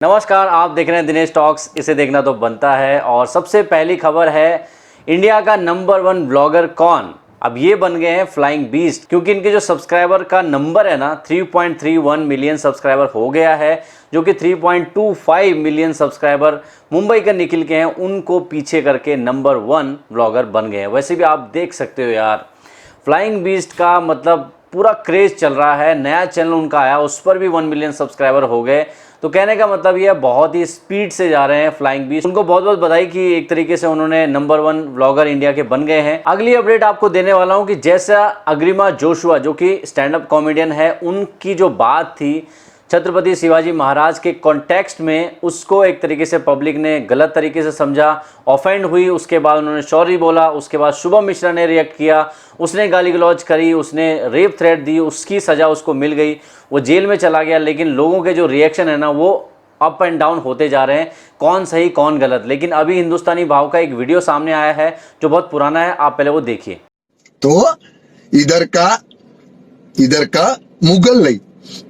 नमस्कार, आप देख रहे हैं दिनेश टॉक्स। इसे देखना तो बनता है। और सबसे पहली खबर है, इंडिया का नंबर 1 ब्लॉगर कौन? अब ये बन गए हैं फ्लाइंग बीस्ट, क्योंकि इनके जो सब्सक्राइबर का नंबर है ना 3.31 मिलियन सब्सक्राइबर हो गया है, जो कि 3.25 मिलियन सब्सक्राइबर मुंबई के निखिल के हैं, उनको पीछे करके नंबर 1 ब्लॉगर बन गए हैं। वैसे भी आप देख सकते हो यार, फ्लाइंग बीस्ट का मतलब पूरा क्रेज चल रहा है। नया चैनल उनका आया, उस पर भी 1 मिलियन सब्सक्राइबर हो गए। तो कहने का मतलब ये बहुत ही स्पीड से जा रहे हैं फ्लाइंग बीस्ट। उनको बहुत बहुत बधाई कि एक तरीके से उन्होंने नंबर 1 व्लॉगर इंडिया के बन गए हैं। अगली अपडेट आपको देने वाला हूं कि जैसा अग्रिमा जोशुआ, जो कि स्टैंड अप कॉमेडियन है, उनकी जो बात थी छत्रपति शिवाजी महाराज के कॉन्टेक्स्ट में, उसको एक तरीके से पब्लिक ने गलत तरीके से समझा, ऑफेंड हुई। उसके बाद उन्होंने सॉरी बोला। उसके बाद शुभम मिश्रा ने रिएक्ट किया, उसने गाली गलौज करी, उसने रेप थ्रेट दी, उसकी सज़ा उसको मिल गई, वो जेल में चला गया। लेकिन लोगों के जो रिएक्शन है ना, वो अप एंड डाउन होते जा रहे हैं, कौन सही कौन गलत। लेकिन अभी हिंदुस्तानी भाव का एक वीडियो सामने आया है जो बहुत पुराना है, आप पहले वो देखिए। तो इधर का मुगल नहीं,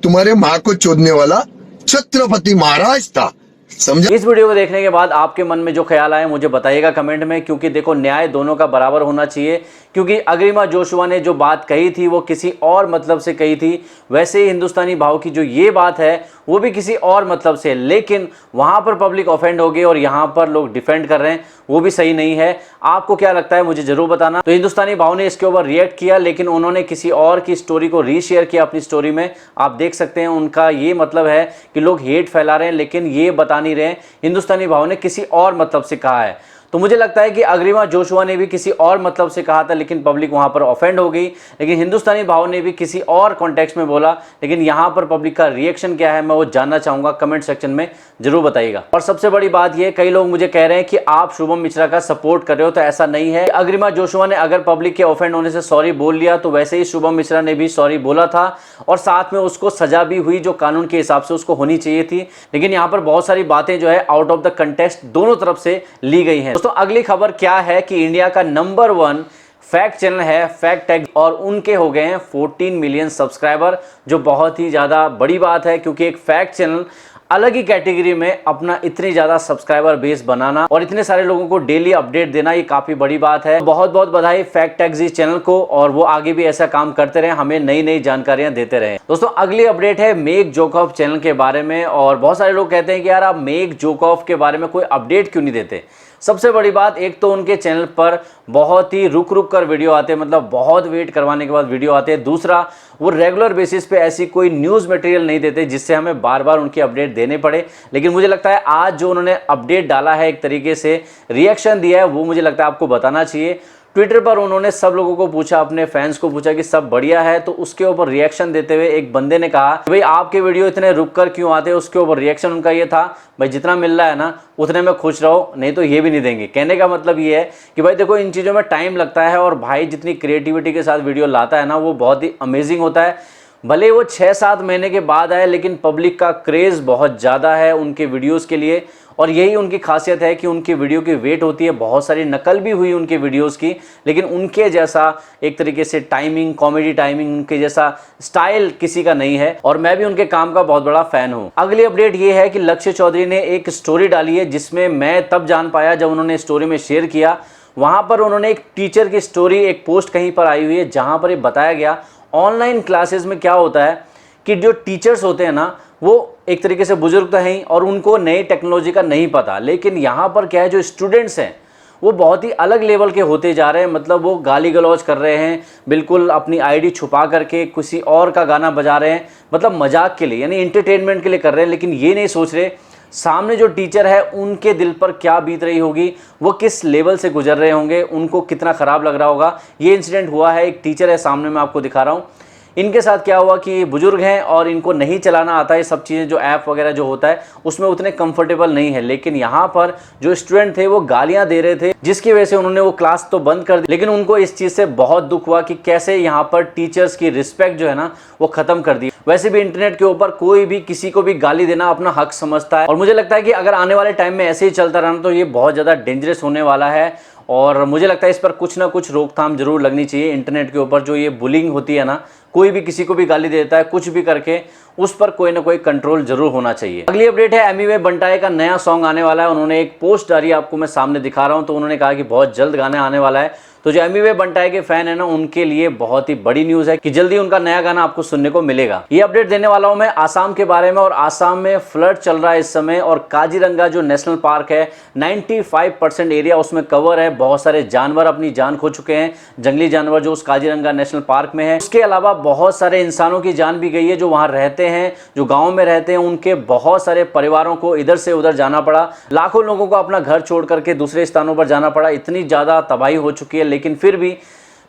तुम्हारे माँ को चोदने वाला छत्रपति महाराज था, समझा। इस वीडियो को देखने के बाद आपके मन में जो ख्याल आए मुझे बताइएगा कमेंट में, क्योंकि देखो न्याय दोनों का बराबर होना चाहिए। क्योंकि अग्रिमा जोशुआ ने जो बात कही थी वो किसी और मतलब से कही थी, वैसे ही हिंदुस्तानी भाव की जो ये बात है वो भी किसी और मतलब से, लेकिन वहां पर पब्लिक ऑफेंड हो गई और यहां पर लोग डिफेंड कर रहे हैं, वो भी सही नहीं है। आपको क्या लगता है मुझे जरूर बताना। तो हिंदुस्तानी भाव ने इसके ऊपर रिएक्ट किया, लेकिन उन्होंने किसी और की स्टोरी को रीशेयर किया अपनी स्टोरी में। आप देख सकते हैं उनका ये मतलब है कि लोग हेट फैला रहे हैं, लेकिन ये बता नहीं रहे हिंदुस्तानी भाव ने किसी और मतलब से कहा है। तो मुझे लगता है कि अग्रिमा जोशुआ ने भी किसी और मतलब से कहा था, लेकिन पब्लिक वहां पर ऑफेंड हो गई। लेकिन हिंदुस्तानी भाव ने भी किसी और कॉन्टेक्स्ट में बोला, लेकिन यहां पर पब्लिक का रिएक्शन क्या है मैं वो जानना चाहूंगा। कमेंट सेक्शन में जरूर बताइएगा। और सबसे बड़ी बात यह, कई लोग मुझे कह रहे हैं कि आप शुभम मिश्रा का सपोर्ट कर रहे हो, तो ऐसा नहीं है। अग्रिमा जोशुआ ने अगर पब्लिक के ऑफेंड होने से सॉरी बोल लिया, तो वैसे ही शुभम मिश्रा ने भी सॉरी बोला था, और साथ में उसको सजा भी हुई जो कानून के हिसाब से उसको होनी चाहिए थी। लेकिन यहां पर बहुत सारी बातें जो है आउट ऑफ द कंटेक्स्ट दोनों तरफ से ली गई हैं। दोस्तों अगली खबर क्या है कि इंडिया का नंबर 1 फैक्ट चैनल है फैक्ट टैग, और उनके हो गए हैं 14 मिलियन सब्सक्राइबर, जो बहुत ही ज़्यादा बड़ी बात है। क्योंकि एक फैक्ट चैनल अलग ही कैटेगरी में अपना इतनी ज़्यादा सब्सक्राइबर बेस बनाना और इतने सारे लोगों को डेली अपडेट देना, ये काफ़ी बड़ी बात है। बहुत बहुत बधाई फैक्ट टैग इस चैनल को, और वो आगे भी ऐसा काम करते रहे, हमें नई नई जानकारियां देते रहे। दोस्तों अगली अपडेट है मेक जोकॉफ चैनल के बारे में। और बहुत सारे लोग कहते हैं कि यार आप मेक जोकॉफ के बारे में कोई अपडेट क्यों नहीं देते। सबसे बड़ी बात, एक तो उनके चैनल पर बहुत ही रुक रुक कर वीडियो आते हैं, मतलब बहुत वेट करवाने के बाद वीडियो आते हैं। दूसरा, वो रेगुलर बेसिस पे ऐसी कोई न्यूज़ मटेरियल नहीं देते जिससे हमें बार बार उनकी अपडेट देने पड़े। लेकिन मुझे लगता है आज जो उन्होंने अपडेट डाला है, एक तरीके से रिएक्शन दिया है, वो मुझे लगता है आपको बताना चाहिए। ट्विटर पर उन्होंने सब लोगों को पूछा, अपने फैंस को पूछा कि सब बढ़िया है, तो उसके ऊपर रिएक्शन देते हुए एक बंदे ने कहा कि भाई आपके वीडियो इतने रुक कर क्यों आते हैं। उसके ऊपर रिएक्शन उनका ये था, भाई जितना मिल रहा है ना उतने में खुश रहो, नहीं तो ये भी नहीं देंगे। कहने का मतलब ये है कि भाई देखो इन चीज़ों में टाइम लगता है, और भाई जितनी क्रिएटिविटी के साथ वीडियो लाता है ना वो बहुत ही अमेजिंग होता है। भले वो 6-7 महीने के बाद आए, लेकिन पब्लिक का क्रेज़ बहुत ज़्यादा है उनके वीडियोस के लिए। और यही उनकी खासियत है कि उनकी वीडियो की वेट होती है। बहुत सारी नकल भी हुई उनके वीडियोस की, लेकिन उनके जैसा एक तरीके से टाइमिंग, कॉमेडी टाइमिंग, उनके जैसा स्टाइल किसी का नहीं है। और मैं भी उनके काम का बहुत बड़ा फैन हूँ। अगली अपडेट ये है कि लक्ष्य चौधरी ने एक स्टोरी डाली है, जिसमें मैं तब जान पाया जब उन्होंने स्टोरी में शेयर किया। वहाँ पर उन्होंने एक टीचर की स्टोरी, एक पोस्ट कहीं पर आई हुई है, जहाँ पर ये बताया गया ऑनलाइन क्लासेस में क्या होता है कि जो टीचर्स होते हैं ना, वो एक तरीके से बुजुर्ग तो हैं और उनको नई टेक्नोलॉजी का नहीं पता। लेकिन यहाँ पर क्या है, जो स्टूडेंट्स हैं वो बहुत ही अलग लेवल के होते जा रहे हैं। मतलब वो गाली गलौज कर रहे हैं, बिल्कुल अपनी आईडी छुपा करके किसी और का गाना बजा रहे हैं, मतलब मजाक के लिए, यानी इंटरटेनमेंट के लिए कर रहे हैं। लेकिन ये नहीं सोच रहे सामने जो टीचर है उनके दिल पर क्या बीत रही होगी, वो किस लेवल से गुजर रहे होंगे, उनको कितना ख़राब लग रहा होगा। ये इंसिडेंट हुआ है, एक टीचर है सामने, मैं आपको दिखा रहा हूँ। इनके साथ क्या हुआ कि बुजुर्ग हैं और इनको नहीं चलाना आता है सब चीज़ें, जो ऐप वगैरह जो होता है उसमें उतने कंफर्टेबल नहीं है। लेकिन यहाँ पर जो स्टूडेंट थे वो गालियाँ दे रहे थे, जिसकी वजह से उन्होंने वो क्लास तो बंद कर दी। लेकिन उनको इस चीज़ से बहुत दुख हुआ कि कैसे यहाँ पर टीचर्स की रिस्पेक्ट जो है ना वो ख़त्म कर दी। वैसे भी इंटरनेट के ऊपर कोई भी किसी को भी गाली देना अपना हक समझता है, और मुझे लगता है कि अगर आने वाले टाइम में ऐसे ही चलता रहना तो ये बहुत ज़्यादा डेंजरस होने वाला है। और मुझे लगता है इस पर कुछ ना कुछ रोकथाम जरूर लगनी चाहिए। इंटरनेट के ऊपर जो ये बुलिंग होती है ना, कोई भी किसी को भी गाली देता है कुछ भी करके, उस पर कोई ना कोई कंट्रोल जरूर होना चाहिए। अगली अपडेट है एमी वे बंटाए का नया सॉन्ग आने वाला है। उन्होंने एक पोस्ट डाली, आपको मैं सामने दिखा रहा हूं। तो उन्होंने कहा कि बहुत जल्द गाना आने वाला है। तो जो एमी वे बंटाए के फैन है ना, उनके लिए बहुत ही बड़ी न्यूज है कि जल्दी उनका नया गाना आपको सुनने को मिलेगा। ये अपडेट देने वाला हूं मैं आसाम के बारे में, और आसाम में फ्लड चल रहा है इस समय, और काजीरंगा जो नेशनल पार्क है 95% एरिया उसमें कवर है। बहुत सारे जानवर अपनी जान खो चुके हैं, जंगली जानवर जो उस काजीरंगा नेशनल पार्क में है। उसके अलावा बहुत सारे इंसानों की जान भी गई है जो वहां रहते हैं, जो गांव में रहते हैं। उनके बहुत सारे परिवारों को इधर से उधर जाना पड़ा, लाखों लोगों को अपना घर छोड़ करके दूसरे स्थानों पर जाना पड़ा। इतनी ज्यादा तबाही हो चुकी है, लेकिन फिर भी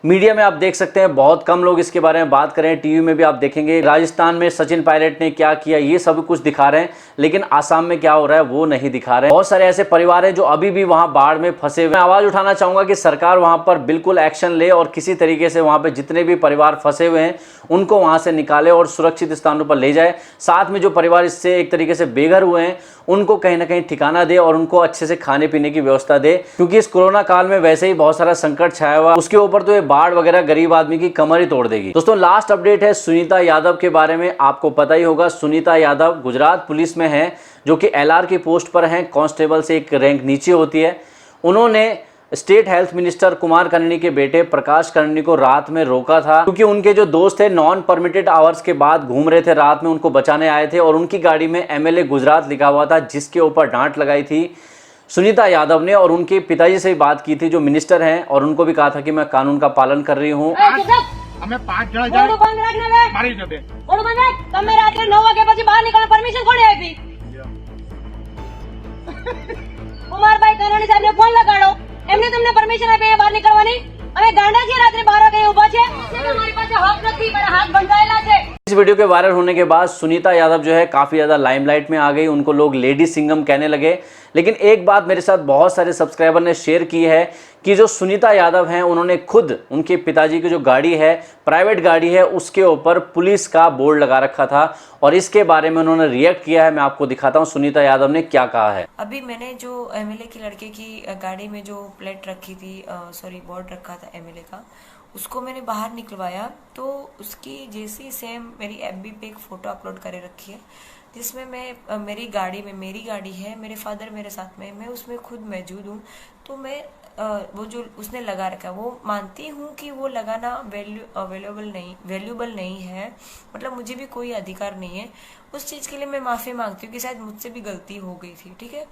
मीडिया में आप देख सकते हैं बहुत कम लोग इसके बारे में बात करें। टीवी में भी आप देखेंगे राजस्थान में सचिन पायलट ने क्या किया, ये सब कुछ दिखा रहे हैं, लेकिन आसाम में क्या हो रहा है वो नहीं दिखा रहे हैं। बहुत सारे ऐसे परिवार हैं जो अभी भी वहां बाढ़ में फंसे हुए हैं। आवाज उठाना चाहूंगा कि सरकार वहां पर बिल्कुल एक्शन ले और किसी तरीके से वहां पे जितने भी परिवार फंसे हुए हैं उनको वहां से निकाले और सुरक्षित स्थानों पर ले जाए। साथ में जो परिवार इससे एक तरीके से बेघर हुए हैं उनको कहीं ना कहीं ठिकाना दे और उनको अच्छे से खाने पीने की व्यवस्था दे, क्योंकि इस कोरोना काल में वैसे ही बहुत सारा संकट छाया हुआ, उसके ऊपर तो ये बाढ़ वगैरह गरीब आदमी की कमर ही तोड़ देगी। दोस्तों लास्ट अपडेट है सुनीता यादव के बारे में। आपको पता ही होगा सुनीता यादव गुजरात पुलिस में है, जो कि LR की पोस्ट पर हैं, कांस्टेबल से एक रैंक नीचे होती है। उन्होंने state health minister Kumar Karni के बेटे प्रकाश कर्णी को रात में रोका था, क्योंकि उनके जो दोस्त थे नॉन परमिटेड आवर्स के बाद घूम रहे थे, रात में उनको बचाने आए थे और उनकी गाड़ी में MLA गुजरात लिखा हुआ था, जिसके ऊपर डांट लगाई थी सुनीता यादव ने। और उनके पिताजी से बात की थी जो मिनिस्टर हैं, और उनको भी कहा था कि मैं कानून का पालन कर रही हूँ। અમે 5 જણા જાય બંધ રાખને વે મારી ન દે ઓડું બંધ રાખ તમે રાત્રે 9 વાગે પછી બહાર નીકળવા પરમિશન કોણે આપી કુમાર ભાઈ કનોની સાહેબને ફોન લગાડો એમને તમને પરમિશન આપી બહાર નીકળવાની અમે ગાંડા છીએ રાત્રે 12 વાગે ઊભા છે તમારી પાસે હક નથી મારા હાથ બંધાયેલા છે। इस वीडियो के वायरल होने के बाद सुनीता यादव जो है काफी ज्यादा लाइमलाइट में आ गई, उनको लोग लेडी सिंघम कहने लगे। लेकिन एक बात मेरे साथ बहुत सारे सब्सक्राइबर ने शेयर की है कि जो सुनीता यादव हैं उन्होंने खुद उनके पिताजी की जो गाड़ी है, प्राइवेट गाड़ी है, उसके ऊपर पुलिस का बोर्ड लगा रखा था और इसके बारे में उन्होंने रिएक्ट किया है। मैं आपको दिखाता हूँ सुनीता यादव ने क्या कहा है। अभी मैंने जो MLA के लड़के की गाड़ी में जो प्लेट रखी थी, सॉरी बोर्ड रखा था MLA का, उसको मैंने बाहर निकलवाया तो उसकी जैसी सेम मेरी FB पे एक फ़ोटो अपलोड करे रखी है, जिसमें मैं मेरी गाड़ी में, मेरी गाड़ी है, मेरे फादर मेरे साथ में, मैं उसमें खुद मौजूद हूँ। तो मैं वो जो उसने लगा रखा है वो मानती हूँ कि वो लगाना वैल्यूबल नहीं है, मतलब मुझे भी कोई अधिकार नहीं है उस चीज़ के लिए। मैं माफ़ी मांगती हूँ कि शायद मुझसे भी गलती हो गई थी, ठीक है।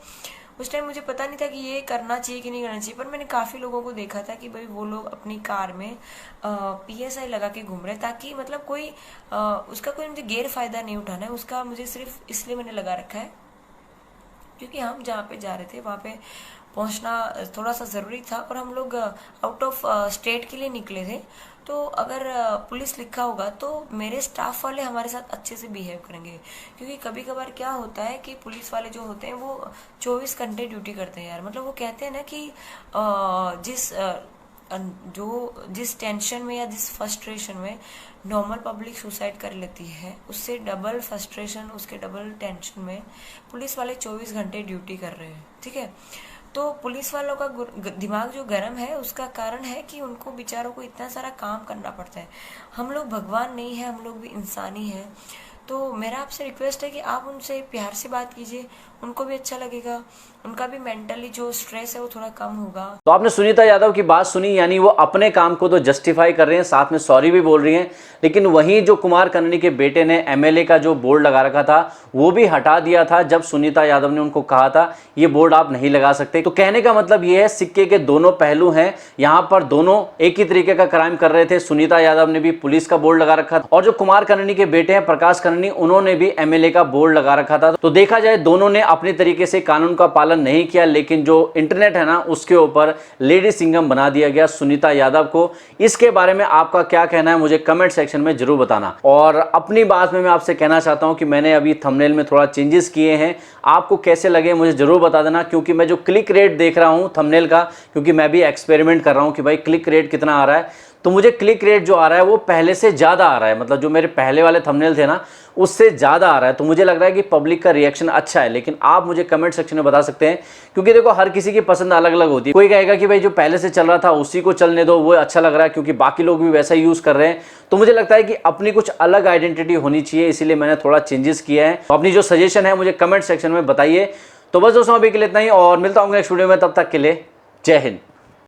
उस टाइम मुझे पता नहीं था कि ये करना चाहिए कि नहीं करना चाहिए, पर मैंने काफ़ी लोगों को देखा था कि भाई वो लोग अपनी कार में PSI लगा के घूम रहे, ताकि मतलब कोई उसका कोई मुझे गैर फायदा नहीं उठाना है उसका। मुझे सिर्फ इसलिए मैंने लगा रखा है क्योंकि हम जहाँ पे जा रहे थे वहाँ पे पहुँचना थोड़ा सा ज़रूरी था और हम लोग आउट ऑफ स्टेट के लिए निकले थे। तो अगर पुलिस लिखा होगा तो मेरे स्टाफ वाले हमारे साथ अच्छे से बिहेव करेंगे, क्योंकि कभी कभार क्या होता है कि पुलिस वाले जो होते हैं वो 24 घंटे ड्यूटी करते हैं यार। मतलब वो कहते हैं ना कि जिस टेंशन में या जिस फ्रस्ट्रेशन में नॉर्मल पब्लिक सुसाइड कर लेती है, उससे डबल फ्रस्ट्रेशन, उसके डबल टेंशन में पुलिस वाले 24 घंटे ड्यूटी कर रहे हैं, ठीक है। तो पुलिस वालों का दिमाग जो गर्म है उसका कारण है कि उनको बेचारों को इतना सारा काम करना पड़ता है। हम लोग भगवान नहीं है, हम लोग भी इंसान ही हैं। तो मेरा आपसे रिक्वेस्ट है कि आप उनसे प्यार से बात कीजिए, उनको भी अच्छा लगेगा, उनका भी मेंटली जो स्ट्रेस है वो थोड़ा कम होगा। तो आपने सुनीता यादव की बात सुनी, यानी वो अपने काम को तो जस्टिफाई कर रहे हैं, साथ में सॉरी भी बोल रही हैं। लेकिन वहीं जो कुमार कर्णी के बेटे ने MLA का जो बोर्ड लगा रखा था वो भी हटा दिया था जब सुनीता यादव ने उनको कहा था ये बोर्ड आप नहीं लगा सकते। तो कहने का मतलब ये है सिक्के के दोनों पहलू हैं, यहाँ पर दोनों एक ही तरीके का क्राइम कर रहे थे। सुनीता यादव ने भी पुलिस का बोर्ड लगा रखा था और जो कुमार कर्णी के बेटे हैं प्रकाश कर्णी, उन्होंने भी MLA का बोर्ड लगा रखा था। तो देखा जाए दोनों ने अपने तरीके से कानून का पालन नहीं किया, लेकिन जो इंटरनेट है ना उसके ऊपर लेडी सिंघम बना दिया गया सुनीता यादव को। इसके बारे में आपका क्या कहना है मुझे कमेंट सेक्शन में जरूर बताना। और अपनी बात में मैं आपसे कहना चाहता हूं कि मैंने अभी थंबनेल में थोड़ा चेंजेस किए हैं, आपको कैसे लगे मुझे जरूर बता देना, क्योंकि मैं जो क्लिक रेट देख रहा हूं थंबनेल का, क्योंकि मैं भी एक्सपेरिमेंट कर रहा हूं कि भाई क्लिक रेट कितना आ रहा है। तो मुझे क्लिक रेट जो आ रहा है वो पहले से ज़्यादा आ रहा है, मतलब जो मेरे पहले वाले थंबनेल थे ना उससे ज़्यादा आ रहा है। तो मुझे लग रहा है कि पब्लिक का रिएक्शन अच्छा है, लेकिन आप मुझे कमेंट सेक्शन में बता सकते हैं, क्योंकि देखो हर किसी की पसंद अलग अलग होती है। कोई कहेगा कि भाई जो पहले से चल रहा था उसी को चलने दो, वो अच्छा लग रहा है क्योंकि बाकी लोग भी वैसा यूज़ कर रहे हैं। तो मुझे लगता है कि अपनी कुछ अलग आइडेंटिटी होनी चाहिए, इसीलिए मैंने थोड़ा चेंजेस किया है। तो अपनी जो सजेशन है मुझे कमेंट सेक्शन में बताइए। तो बस दोस्तों अभी के लिए इतना ही, और मिलता हूँ नेक्स्ट वीडियो में, तब तक के लिए जय हिंद।